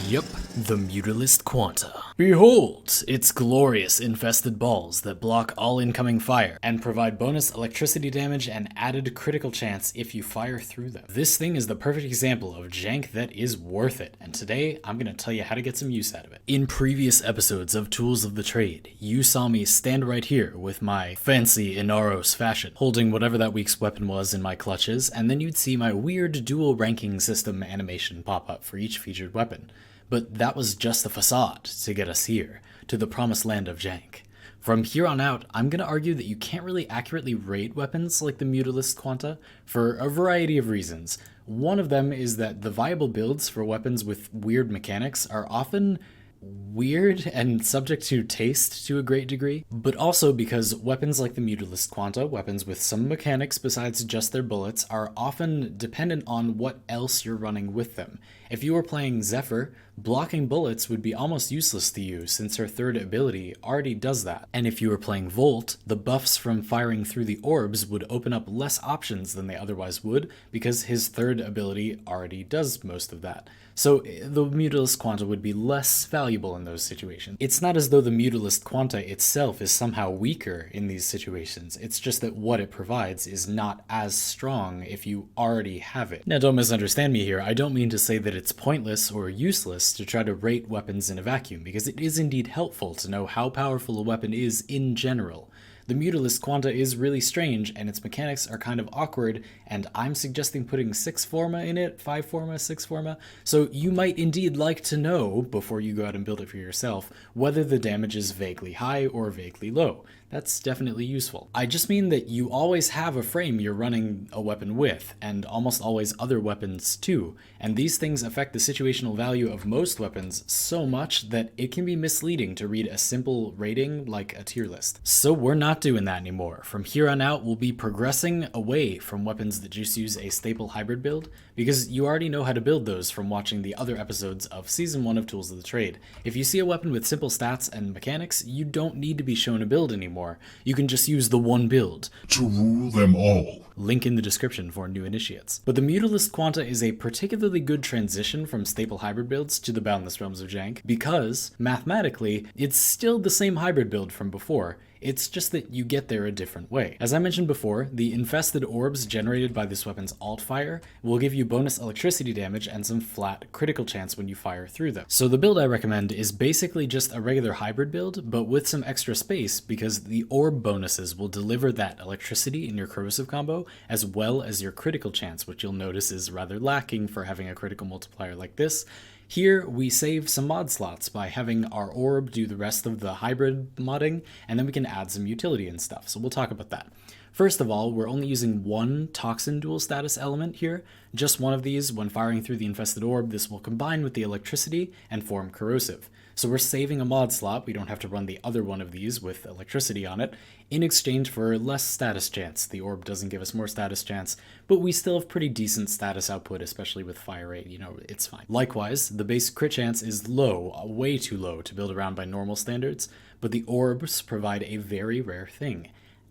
Yup, the Mutalist Quanta. Behold, its glorious infested balls that block all incoming fire and provide bonus electricity damage and added critical chance if you fire through them. This thing is the perfect example of jank that is worth it, and today I'm going to tell you how to get some use out of it. In previous episodes of Tools of the Trade, you saw me stand right here with my fancy Inaros fashion, holding whatever that week's weapon was in my clutches, and then you'd see my weird dual ranking system animation pop up for each featured weapon. But that was just the facade to get us here, to the promised land of jank. From here on out, I'm going to argue that you can't really accurately rate weapons like the Mutalist Quanta for a variety of reasons. One of them is that the viable builds for weapons with weird mechanics are often weird and subject to taste to a great degree, but also because weapons like the Mutalist Quanta, weapons with some mechanics besides just their bullets, are often dependent on what else you're running with them. If you were playing Zephyr, blocking bullets would be almost useless to you since her third ability already does that. And if you were playing Volt, the buffs from firing through the orbs would open up less options than they otherwise would because his third ability already does most of that. So the Mutalist Quanta would be less valuable in those situations. It's not as though the Mutalist Quanta itself is somehow weaker in these situations, it's just that what it provides is not as strong if you already have it. Now don't misunderstand me here, I don't mean to say that it's pointless or useless to try to rate weapons in a vacuum, because it is indeed helpful to know how powerful a weapon is in general. The Mutalist Quanta is really strange, and its mechanics are kind of awkward, and I'm suggesting putting 6 Forma in it, 5 Forma, 6 Forma, so you might indeed like to know, before you go out and build it for yourself, whether the damage is vaguely high or vaguely low. That's definitely useful. I just mean that you always have a frame you're running a weapon with, and almost always other weapons too, and these things affect the situational value of most weapons so much that it can be misleading to read a simple rating like a tier list. So we're not doing that anymore. From here on out, we'll be progressing away from weapons that just use a staple hybrid build, because you already know how to build those from watching the other episodes of Season 1 of Tools of the Trade. If you see a weapon with simple stats and mechanics, you don't need to be shown a build anymore. You can just use the one build to rule them all. Link in the description for new initiates. But the Mutalist Quanta is a particularly good transition from staple hybrid builds to the Boundless Realms of Jank, because, mathematically, it's still the same hybrid build from before. It's just that you get there a different way. As I mentioned before, the infested orbs generated by this weapon's alt fire will give you bonus electricity damage and some flat critical chance when you fire through them. So the build I recommend is basically just a regular hybrid build, but with some extra space, because the orb bonuses will deliver that electricity in your corrosive combo, as well as your critical chance, which you'll notice is rather lacking for having a critical multiplier like this. Here, we save some mod slots by having our orb do the rest of the hybrid modding, and then we can add some utility and stuff, so we'll talk about that. First of all, we're only using one toxin dual status element here, just one of these. When firing through the infested orb, this will combine with the electricity and form corrosive. So we're saving a mod slot, we don't have to run the other one of these with electricity on it, in exchange for less status chance. The orb doesn't give us more status chance, but we still have pretty decent status output, especially with fire rate, it's fine. Likewise, the base crit chance is low, way too low to build around by normal standards, but the orbs provide a very rare thing.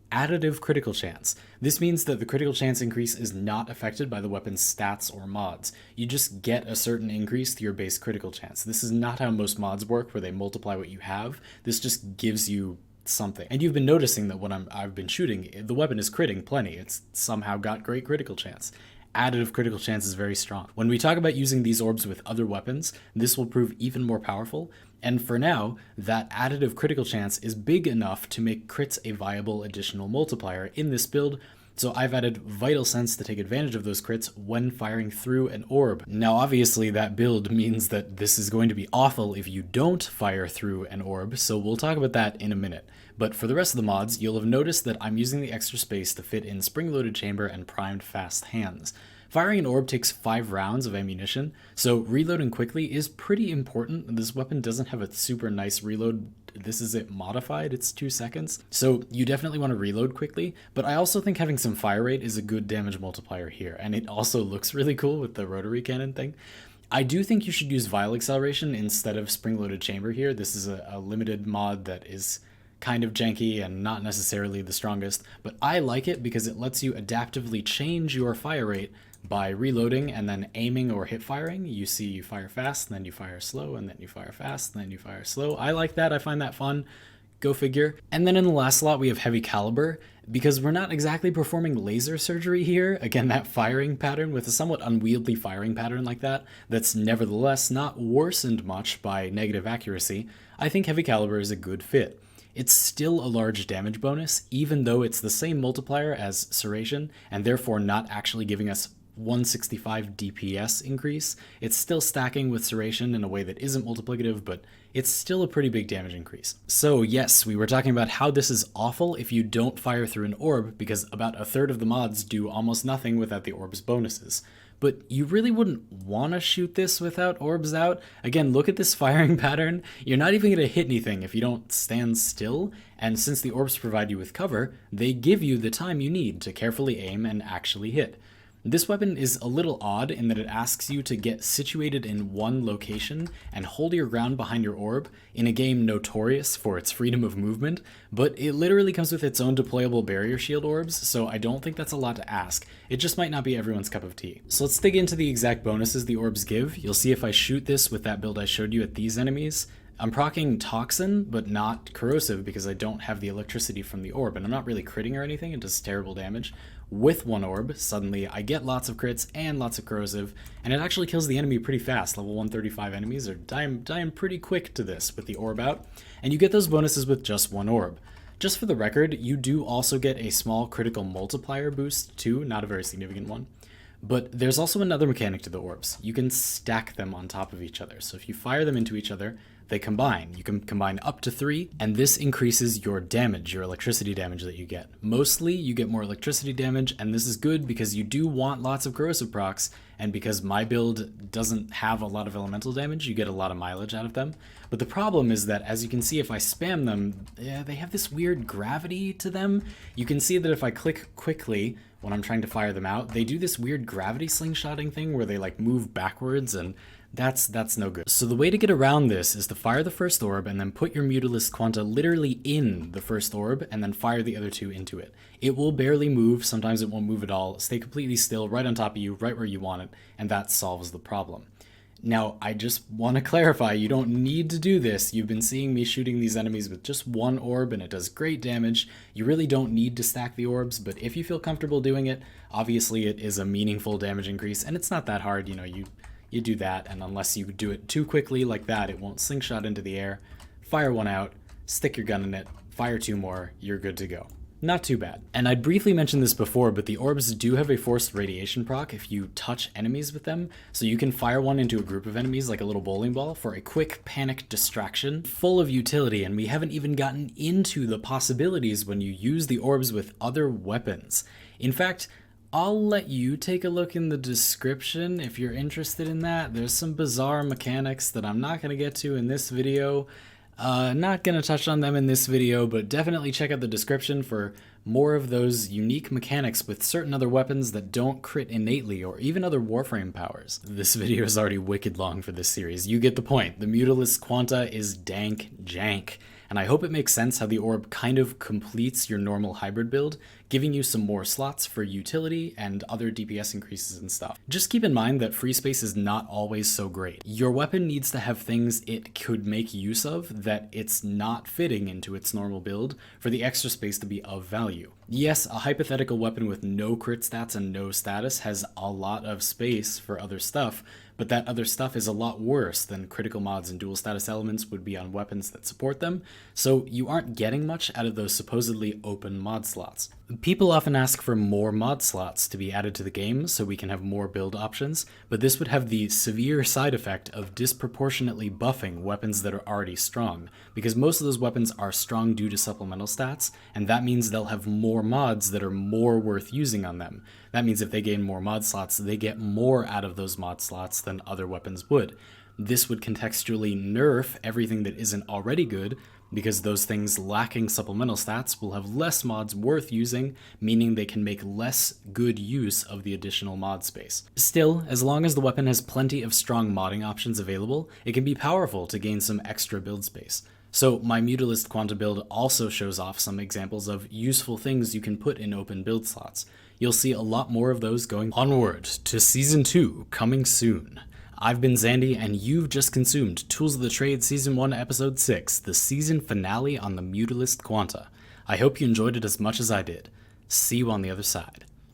Additive critical chance. This means that the critical chance increase is not affected by the weapon's stats or mods. You just get a certain increase to your base critical chance. This is not how most mods work, where they multiply what you have. This just gives you something. And you've been noticing that when I've been shooting, the weapon is critting plenty. It's somehow got great critical chance. Additive critical chance is very strong. When we talk about using these orbs with other weapons, this will prove even more powerful, and for now, that additive critical chance is big enough to make crits a viable additional multiplier in this build, so I've added Vital Sense to take advantage of those crits when firing through an orb. Now obviously that build means that this is going to be awful if you don't fire through an orb, so we'll talk about that in a minute. But for the rest of the mods, you'll have noticed that I'm using the extra space to fit in spring-loaded chamber and primed fast hands. Firing an orb takes 5 rounds of ammunition, so reloading quickly is pretty important. This weapon doesn't have a super nice reload. This is it modified, it's 2 seconds. So you definitely want to reload quickly, but I also think having some fire rate is a good damage multiplier here, and it also looks really cool with the rotary cannon thing. I do think you should use vial acceleration instead of spring-loaded chamber here. This is a limited mod that is kind of janky and not necessarily the strongest, but I like it because it lets you adaptively change your fire rate by reloading and then aiming or hip firing. You see you fire fast, and then you fire slow, and then you fire fast, and then you fire slow. I like that. I find that fun. Go figure. And then in the last slot, we have heavy caliber, because we're not exactly performing laser surgery here. Again, that firing pattern with a somewhat unwieldy firing pattern like that, that's nevertheless not worsened much by negative accuracy. I think heavy caliber is a good fit. It's still a large damage bonus, even though it's the same multiplier as Serration, and therefore not actually giving us 165 DPS increase. It's still stacking with Serration in a way that isn't multiplicative, but it's still a pretty big damage increase. So yes, we were talking about how this is awful if you don't fire through an orb, because about a third of the mods do almost nothing without the orb's bonuses. But you really wouldn't want to shoot this without orbs out. Again, look at this firing pattern. You're not even going to hit anything if you don't stand still, and since the orbs provide you with cover, they give you the time you need to carefully aim and actually hit. This weapon is a little odd in that it asks you to get situated in one location and hold your ground behind your orb in a game notorious for its freedom of movement, but it literally comes with its own deployable barrier shield orbs, so I don't think that's a lot to ask. It just might not be everyone's cup of tea. So let's dig into the exact bonuses the orbs give. You'll see if I shoot this with that build I showed you at these enemies, I'm proccing Toxin, but not Corrosive because I don't have the electricity from the orb, and I'm not really critting or anything, it does terrible damage. With one orb, suddenly I get lots of crits and lots of Corrosive, and it actually kills the enemy pretty fast. Level 135 enemies are dying pretty quick to this with the orb out, and you get those bonuses with just one orb. Just for the record, you do also get a small critical multiplier boost too, not a very significant one. But there's also another mechanic to the orbs. You can stack them on top of each other. So if you fire them into each other, they combine. You can combine up to 3, and this increases your damage, your electricity damage that you get. Mostly, you get more electricity damage, and this is good because you do want lots of corrosive procs, and because my build doesn't have a lot of elemental damage, you get a lot of mileage out of them. But the problem is that, as you can see, if I spam them, they have this weird gravity to them. You can see that if I click quickly when I'm trying to fire them out, they do this weird gravity slingshotting thing where they like move backwards, and that's no good. So the way to get around this is to fire the first orb and then put your Mutalist Quanta literally in the first orb and then fire the other 2 into it. It will barely move, sometimes it won't move at all, stay completely still right on top of you, right where you want it, and that solves the problem. Now, I just want to clarify, you don't need to do this. You've been seeing me shooting these enemies with just one orb and it does great damage. You really don't need to stack the orbs, but if you feel comfortable doing it, obviously it is a meaningful damage increase, and it's not that hard, you do that, and unless you do it too quickly like that, it won't slingshot into the air. Fire one out, stick your gun in it, fire 2 more, you're good to go. Not too bad. And I briefly mentioned this before, but the orbs do have a forced radiation proc if you touch enemies with them, so you can fire one into a group of enemies like a little bowling ball for a quick panic distraction, full of utility, and we haven't even gotten into the possibilities when you use the orbs with other weapons. In fact, I'll let you take a look in the description if you're interested in that. There's some bizarre mechanics that I'm not going to get to in this video. Not going to touch on them in this video, but definitely check out the description for more of those unique mechanics with certain other weapons that don't crit innately, or even other Warframe powers. This video is already wicked long for this series. You get the point. The Mutalist Quanta is dank jank, and I hope it makes sense how the orb kind of completes your normal hybrid build, giving you some more slots for utility and other DPS increases and stuff. Just keep in mind that free space is not always so great. Your weapon needs to have things it could make use of that it's not fitting into its normal build for the extra space to be of value. Yes, a hypothetical weapon with no crit stats and no status has a lot of space for other stuff, but that other stuff is a lot worse than critical mods and dual status elements would be on weapons that support them, so you aren't getting much out of those supposedly open mod slots. People often ask for more mod slots to be added to the game so we can have more build options, but this would have the severe side effect of disproportionately buffing weapons that are already strong, because most of those weapons are strong due to supplemental stats, and that means they'll have more mods that are more worth using on them. That means if they gain more mod slots, they get more out of those mod slots than other weapons would. This would contextually nerf everything that isn't already good, because those things lacking supplemental stats will have less mods worth using, meaning they can make less good use of the additional mod space. Still, as long as the weapon has plenty of strong modding options available, it can be powerful to gain some extra build space. So my Mutalist Quanta build also shows off some examples of useful things you can put in open build slots. You'll see a lot more of those going onward to Season 2 coming soon. I've been Zandy, and you've just consumed Tools of the Trade Season 1 Episode 6, the season finale on the Mutalist Quanta. I hope you enjoyed it as much as I did. See you on the other side.